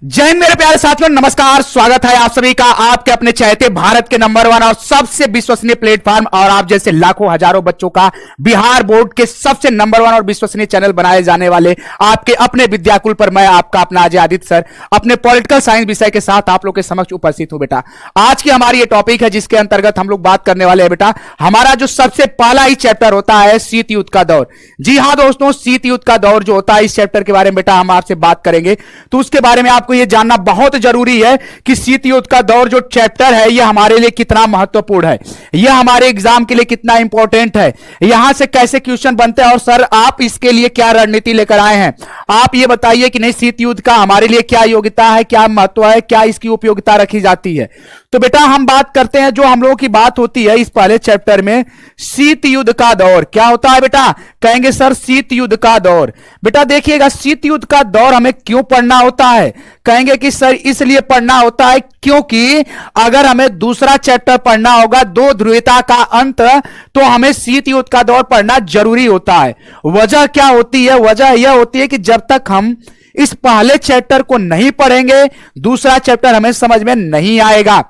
जय हिंद मेरे प्यारे साथियों, नमस्कार। स्वागत है आप सभी का आपके अपने चहेते भारत के नंबर 1 और सबसे विश्वसनीय प्लेटफॉर्म और आप जैसे लाखों हजारों बच्चों का बिहार बोर्ड के सबसे नंबर 1 और विश्वसनीय चैनल बनाए जाने वाले आपके अपने विद्याकुल पर मैं आपका अपना अजय आदित्य सर अपने पॉलिटिकल साइंस विषय के साथ आप लोग के समक्ष उपस्थित हूं। बेटा आज की हमारी ये टॉपिक है जिसके अंतर्गत हम लोग बात करने वाले हैं। बेटा हमारा जो सबसे पहला ही चैप्टर होता है शीत युद्ध का दौर। जी हां दोस्तों, शीत युद्ध का दौर जो होता है इस चैप्टर के बारे में बेटा हम आपसे बात करेंगे। तो उसके बारे में आपको यह जानना बहुत जरूरी है कि शीत युद्ध का दौर जो चैप्टर है यह हमारे लिए कितना महत्वपूर्ण है, यह हमारे एग्जाम के लिए कितना इंपॉर्टेंट है, यहां से कैसे क्वेश्चन बनते हैं और सर आप इसके लिए क्या रणनीति लेकर आए हैं। आप यह बताइए कि नहीं शीत युद्ध का हमारे लिए क्या योग्यता है, क्या महत्व है, क्या इसकी उपयोगिता रखी जाती है। तो बेटा हम बात करते हैं, जो हम लोगों की बात होती है इस पहले चैप्टर में शीत युद्ध का दौर क्या होता है। बेटा कहेंगे सर शीत युद्ध का दौर। बेटा देखिएगा शीत युद्ध का दौर हमें क्यों पढ़ना होता है। कहेंगे कि सर इसलिए पढ़ना होता है क्योंकि अगर हमें दूसरा चैप्टर पढ़ना होगा दो ध्रुवीयता का अंत, तो हमें शीत युद्ध का दौर पढ़ना जरूरी होता है। वजह क्या होती है? वजह यह होती है कि जब तक हम इस पहले चैप्टर को नहीं पढ़ेंगे दूसरा चैप्टर हमें समझ में नहीं आएगा।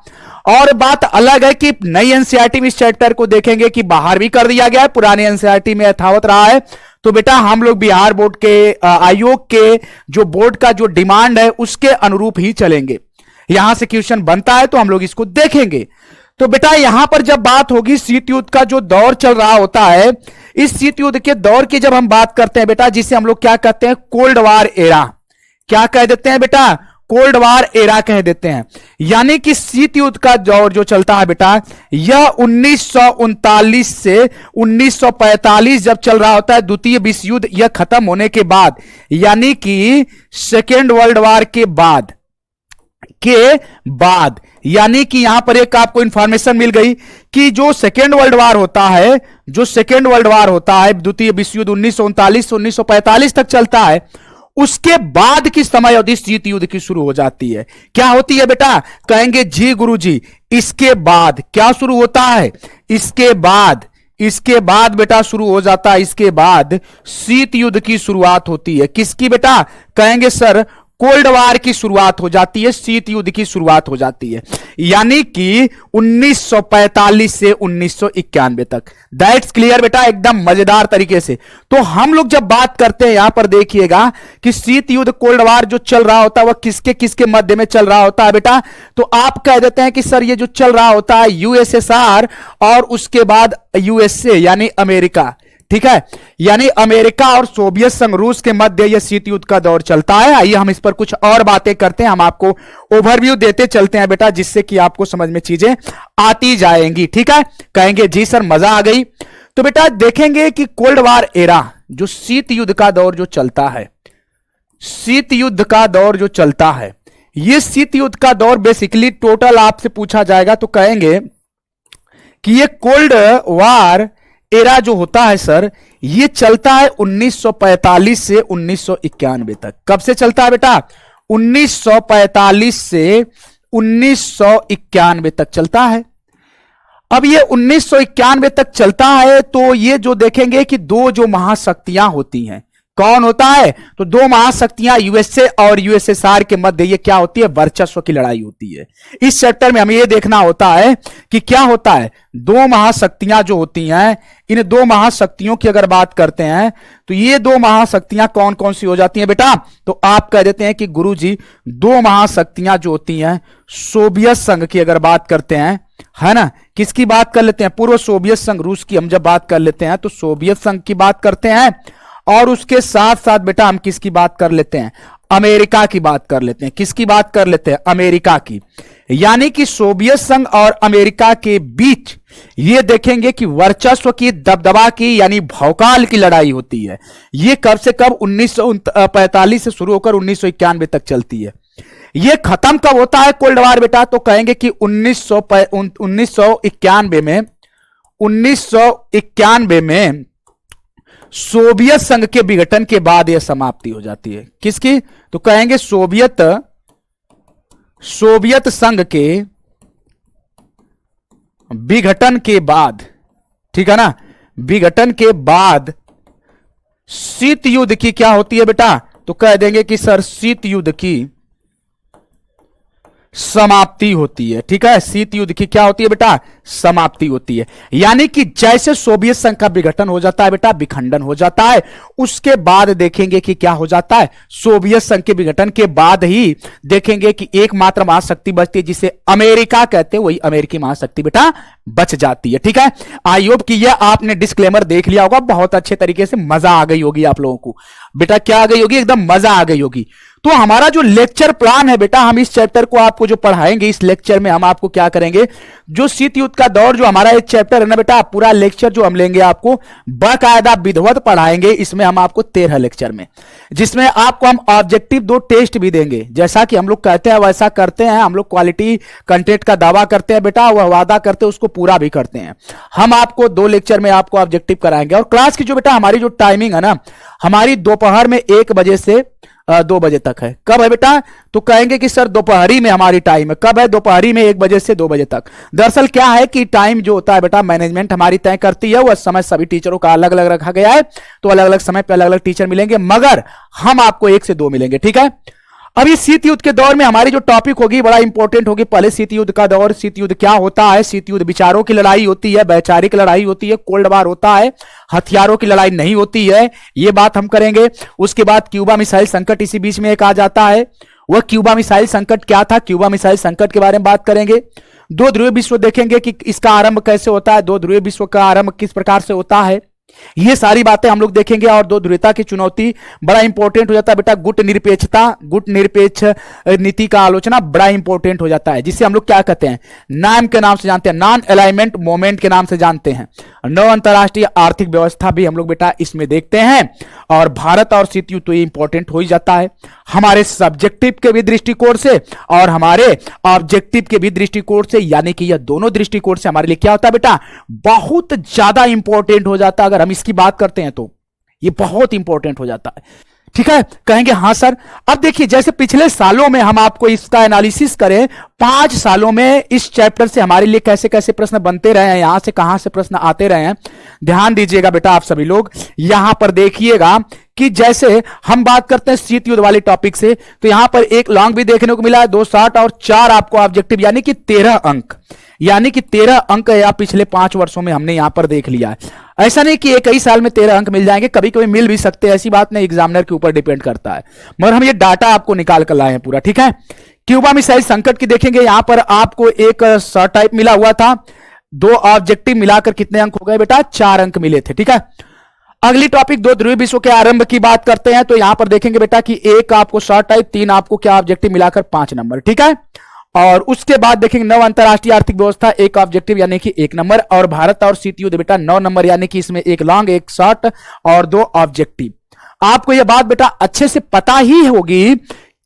और बात अलग है कि नई एनसीईआरटी में इस चैप्टर को देखेंगे कि बाहर भी कर दिया गया है, पुरानी एनसीईआरटी में यथावत रहा है। तो बेटा हम लोग बिहार बोर्ड के आयोग के जो बोर्ड का जो डिमांड है उसके अनुरूप ही चलेंगे। यहां से क्वेश्चन बनता है तो हम लोग इसको देखेंगे। तो बेटा यहां पर जब बात होगी शीत युद्ध का जो दौर चल रहा होता है, इस शीत युद्ध के दौर की जब हम बात करते हैं बेटा, जिसे हम लोग क्या कहते हैं, कोल्ड वार एरा। क्या कह देते हैं बेटा? कोल्ड वार एरा कह देते हैं। यानी कि शीत युद्ध का दौर जो चलता है बेटा यह 1939 से 1945 जब चल रहा होता है, द्वितीय विश्व युद्ध यह खत्म होने के बाद, यानी कि सेकेंड वर्ल्ड वार के बाद यानी कि यहां पर एक आपको इंफॉर्मेशन मिल गई कि जो सेकेंड वर्ल्ड वार होता है, द्वितीय विश्व युद्ध 1939 से 1945 तक चलता है, उसके बाद की समय अवधि शीत युद्ध की शुरू हो जाती है। क्या होती है बेटा? कहेंगे जी गुरुजी इसके बाद क्या शुरू होता है? इसके बाद बेटा शुरू हो जाता है, इसके बाद शीत युद्ध की शुरुआत होती है। किसकी बेटा? कहेंगे सर कोल्ड वार की शुरुआत हो जाती है, शीत युद्ध की शुरुआत हो जाती है, यानी कि 1945 से 1991 तक। दैट्स क्लियर बेटा, एकदम मजेदार तरीके से। तो हम लोग जब बात करते हैं यहां पर देखिएगा कि शीत युद्ध कोल्ड वार जो चल रहा होता है वह किसके किसके मध्य में चल रहा होता है बेटा? तो आप कह देते हैं कि सर ये जो चल रहा होता है यूएसएसआर और उसके बाद यूएसए यानी अमेरिका, ठीक है, यानी अमेरिका और सोवियत संघ रूस के मध्य यह शीत युद्ध का दौर चलता है। आइए हम इस पर कुछ और बातें करते हैं, हम आपको ओवरव्यू देते चलते हैं बेटा, जिससे कि आपको समझ में चीजें आती जाएंगी। ठीक है, कहेंगे जी सर मजा आ गई। तो बेटा देखेंगे कि कोल्ड वार एरा जो शीत युद्ध का दौर जो चलता है, यह शीत युद्ध का दौर बेसिकली टोटल आपसे पूछा जाएगा तो कहेंगे कि यह कोल्ड वार एरा जो होता है सर ये चलता है 1945 से 1991 तक। कब से चलता है बेटा? 1945 से 1991 तक चलता है। अब ये 1991 तक चलता है तो ये जो देखेंगे कि दो जो महाशक्तियां होती हैं, कौन होता है? तो दो महाशक्तियां यूएसए और यूएसएसआर के मध्य ये क्या होती है? वर्चस्व की लड़ाई होती है। इस चैप्टर में हमें यह देखना होता है कि क्या होता है, दो महाशक्तियां जो होती हैं, इन दो महाशक्तियों की अगर बात करते हैं तो ये दो महाशक्तियां कौन कौन सी हो जाती हैं बेटा? तो आप कह देते हैं कि गुरुजी दो महाशक्तियां जो होती हैं सोवियत संघ की अगर बात करते हैं, है ना, किसकी बात कर लेते हैं? पूर्व सोवियत संघ रूस की हम जब बात कर लेते हैं तो सोवियत संघ की बात करते हैं, और उसके साथ साथ बेटा हम किसकी बात कर लेते हैं? अमेरिका की बात कर लेते हैं। किसकी बात कर लेते हैं? अमेरिका की। यानी कि सोवियत संघ और अमेरिका के बीच ये देखेंगे कि वर्चस्व की, दबदबा की, यानी भौकाल की लड़ाई होती है। ये कब से कब? 1945 से शुरू होकर 1991 तक चलती है। ये खत्म कब होता है कोल्ड वार बेटा? तो कहेंगे कि 1991 में सोवियत संघ के विघटन के बाद यह समाप्ति हो जाती है। किसकी? तो कहेंगे सोवियत संघ के विघटन के बाद, ठीक है ना, विघटन के बाद शीत युद्ध की क्या होती है बेटा? तो कह देंगे कि सर शीत युद्ध की समाप्ति होती है। ठीक है, शीत युद्ध की क्या होती है बेटा? समाप्ति होती है। यानी कि जैसे सोवियत संघ का विघटन हो जाता है बेटा, विखंडन हो जाता है, उसके बाद देखेंगे कि क्या हो जाता है, सोवियत संघ के विघटन के बाद ही देखेंगे कि एकमात्र महाशक्ति बचती है जिसे अमेरिका कहते हैं, वही अमेरिकी महाशक्ति बेटा बच जाती है। ठीक है, आई होप कि यह आपने डिस्क्लेमर देख लिया होगा, बहुत अच्छे तरीके से मजा आ गई होगी आप लोगों को बेटा। क्या आ गई होगी? एकदम मजा आ गई होगी। तो हमारा जो लेक्चर प्लान है बेटा, हम इस चैप्टर को आपको जो पढ़ाएंगे, इस लेक्चर में हम आपको क्या करेंगे, जो शीत युद्ध का दौर जो हमारा एक चैप्टर है ना बेटा, पूरा लेक्चर जो हम लेंगे आपको बाकायदा विधिवत पढ़ाएंगे। इसमें हम आपको 13 लेक्चर में, जिसमें आपको हम ऑब्जेक्टिव 2 टेस्ट भी देंगे। जैसा कि हम लोग कहते हैं वैसा करते हैं, हम लोग क्वालिटी कंटेंट का दावा करते हैं बेटा, वह वादा करते हैं उसको पूरा भी करते हैं। हम आपको 2 लेक्चर में आपको ऑब्जेक्टिव कराएंगे। और क्लास की जो बेटा हमारी जो टाइमिंग है ना, हमारी दोपहर में 1 बजे से 2 बजे तक है। कब है बेटा? तो कहेंगे कि सर दोपहरी में हमारी टाइम है। कब है? दोपहरी में 1 बजे से 2 बजे तक। दरअसल क्या है कि टाइम जो होता है बेटा, मैनेजमेंट हमारी तय करती है, वह समय सभी टीचरों का अलग अलग रखा गया है, तो अलग अलग समय पे अलग अलग टीचर मिलेंगे, मगर हम आपको 1 से 2 मिलेंगे। ठीक है, अब इस शीत युद्ध के दौर में हमारी जो टॉपिक होगी बड़ा इंपॉर्टेंट होगी। पहले शीत युद्ध का दौर, शीत युद्ध क्या होता है? शीत युद्ध विचारों की लड़ाई होती है, वैचारिक लड़ाई होती है, कोल्ड वार होता है, हथियारों की लड़ाई नहीं होती है, ये बात हम करेंगे। उसके बाद क्यूबा मिसाइल संकट इसी बीच में एक आ जाता है। वह क्यूबा मिसाइल संकट क्या था? क्यूबा मिसाइल संकट के बारे में बात करेंगे। 2 ध्रुवीय विश्व देखेंगे कि इसका आरंभ कैसे होता है, 2 ध्रुवीय विश्व का आरंभ किस प्रकार से होता है, ये सारी बातें हम लोग देखेंगे। और 2 ध्रुवीयता की चुनौती बड़ा इंपॉर्टेंट हो जाता है बेटा। गुट निरपेक्षता, गुट निरपेक्ष नीति का आलोचना बड़ा इंपॉर्टेंट हो जाता है, जिसे हम लोग क्या कहते हैं, नाम के नाम से जानते हैं, नॉन अलाइनमेंट मोमेंट के नाम से जानते हैं। नव अंतरराष्ट्रीय आर्थिक व्यवस्था भी हम लोग बेटा इसमें देखते हैं। और भारत और शीत युद्ध तो ये इंपॉर्टेंट हो ही जाता है हमारे सब्जेक्टिव के भी दृष्टिकोण से और हमारे ऑब्जेक्टिव के भी दृष्टिकोण से। यानी कि यह दोनों दृष्टिकोण से हमारे लिए क्या होता है बेटा, बहुत ज्यादा इंपॉर्टेंट हो जाता है। अगर हम इसकी बात करते हैं तो ये बहुत इंपॉर्टेंट हो जाता है। ठीक है, कहेंगे हाँ सर। अब देखिए, जैसे पिछले सालों में हम आपको इसका एनालिसिस करें, 5 सालों में इस चैप्टर से हमारे लिए कैसे कैसे प्रश्न बनते रहे हैं, यहां से कहां से प्रश्न आते रहे हैं, ध्यान दीजिएगा बेटा आप सभी लोग। यहां पर देखिएगा कि जैसे हम बात करते हैं शीत युद्ध वाले टॉपिक से, तो यहां पर 1 लॉन्ग भी देखने को मिला है, 2 शॉर्ट और 4 आपको ऑब्जेक्टिव, यानी कि 13 अंक। यानी कि 13 अंक या पिछले 5 वर्षों में हमने यहां पर देख लिया है। ऐसा नहीं कि एक ही साल में 13 अंक मिल जाएंगे, कभी कभी मिल भी सकते हैं, ऐसी बात नहीं, एग्जामिनर के ऊपर डिपेंड करता है, मगर हम ये डाटा आपको निकाल कर लाए हैं पूरा। ठीक है, क्यूबा मिसाइल संकट की देखेंगे, यहां पर आपको एक शॉर्ट टाइप मिला हुआ था, 2 ऑब्जेक्टिव मिलाकर कितने अंक हो गए बेटा? 4 अंक मिले थे। ठीक है, अगली टॉपिक 2 ध्रुवीय विश्व के आरंभ की बात करते हैं, तो यहां पर देखेंगे बेटा कि 1 आपको शॉर्ट टाइप, 3 आपको क्या ऑब्जेक्टिव मिलाकर 5 नंबर। ठीक है, और उसके बाद देखेंगे नव अंतरराष्ट्रीय आर्थिक व्यवस्था, 1 ऑब्जेक्टिव यानी कि 1 नंबर, और भारत और शीत युद्ध बेटा 9 नंबर, यानी कि इसमें 1 लॉन्ग, 1 शॉर्ट और 2 ऑब्जेक्टिव। आपको यह बात बेटा अच्छे से पता ही होगी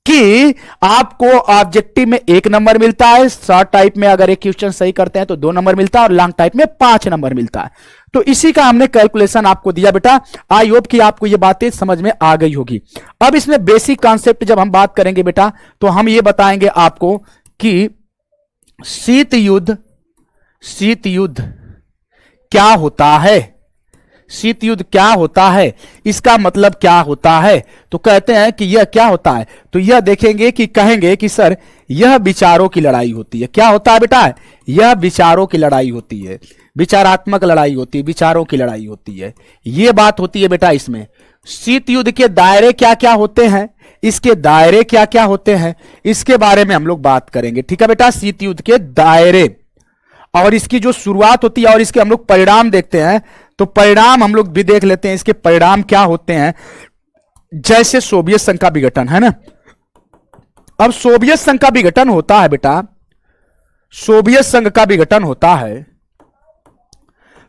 कि आपको ऑब्जेक्टिव में 1 नंबर मिलता है, शॉर्ट टाइप में अगर एक क्वेश्चन सही करते हैं तो 2 नंबर मिलता है, और लॉन्ग टाइप में 5 नंबर मिलता है। तो इसी का हमने कैलकुलेशन आपको दिया बेटा। आई होप कि आपको ये बातें समझ में आ गई होगी। अब इसमें बेसिक कॉन्सेप्ट जब हम बात करेंगे बेटा, तो हम ये बताएंगे आपको कि शीत युद्ध क्या होता है, शीत युद्ध क्या होता है, इसका मतलब क्या होता है। तो कहते हैं कि यह क्या होता है, तो यह देखेंगे कि कहेंगे कि सर यह विचारों की लड़ाई होती है। क्या होता है बेटा? यह विचारों की लड़ाई होती है, विचारात्मक लड़ाई होती है, विचारों की लड़ाई होती है, यह बात होती है बेटा। इसमें शीत युद्ध के दायरे क्या क्या होते हैं, इसके दायरे क्या क्या होते हैं, इसके बारे में हम लोग बात करेंगे। ठीक है बेटा, शीत युद्ध के दायरे और इसकी जो शुरुआत होती है और इसके हम लोग परिणाम देखते हैं। तो परिणाम हम लोग भी देख लेते हैं, इसके परिणाम क्या होते हैं। जैसे सोवियत संघ का विघटन है ना, अब सोवियत संघ का विघटन होता है बेटा, सोवियत संघ का विघटन होता है,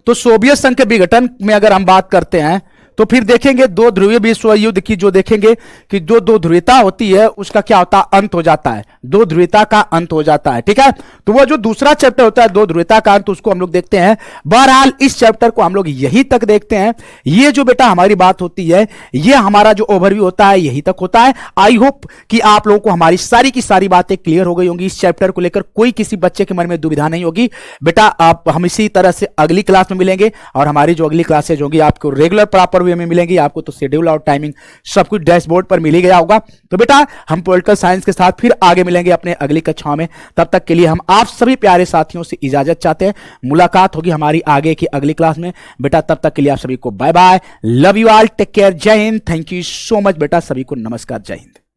तो सोवियत संघ के विघटन में अगर हम बात करते हैं तो फिर देखेंगे 2 ध्रुवीय विश्व युद्ध की, जो देखेंगे कि जो 2 ध्रुवीयता होती है उसका क्या होता है, अंत हो जाता है, 2 ध्रुवीयता का अंत हो जाता है। ठीक है, तो वो जो दूसरा चैप्टर होता है 2 ध्रुवीयता का अंत, उसको हम लोग देखते हैं। बहरहाल इस चैप्टर को हम लोग यहीं तक देखते हैं। ये जो बेटा हमारी बात होती है, ये हमारा जो ओवरव्यू होता है यहीं तक होता है। आई होप कि आप लोगों को हमारी सारी की सारी बातें क्लियर हो गई होंगी। इस चैप्टर को लेकर कोई किसी बच्चे के मन में दुविधा नहीं होगी बेटा। आप हम इसी तरह से अगली क्लास में मिलेंगे, और हमारी जो अगली क्लासेज होंगी आपको रेगुलर प्रॉपर वे में मिलेंगी आपको, तो शेड्यूल और टाइमिंग सब कुछ डैशबोर्ड पर मिल ही गया होगा। तो बेटा हम पॉलिटिकल साइंस के साथ फिर आगे मिलेंगे अपने अगली कक्षाओं में। तब तक के लिए हम आप सभी प्यारे साथियों से इजाजत चाहते हैं। मुलाकात होगी हमारी आगे की अगली क्लास में बेटा। तब तक के लिए आप सभी को bye bye, love you all, take care, जय Hind, thank you so much बेटा, सभी को नमस्कार, जय हिंद।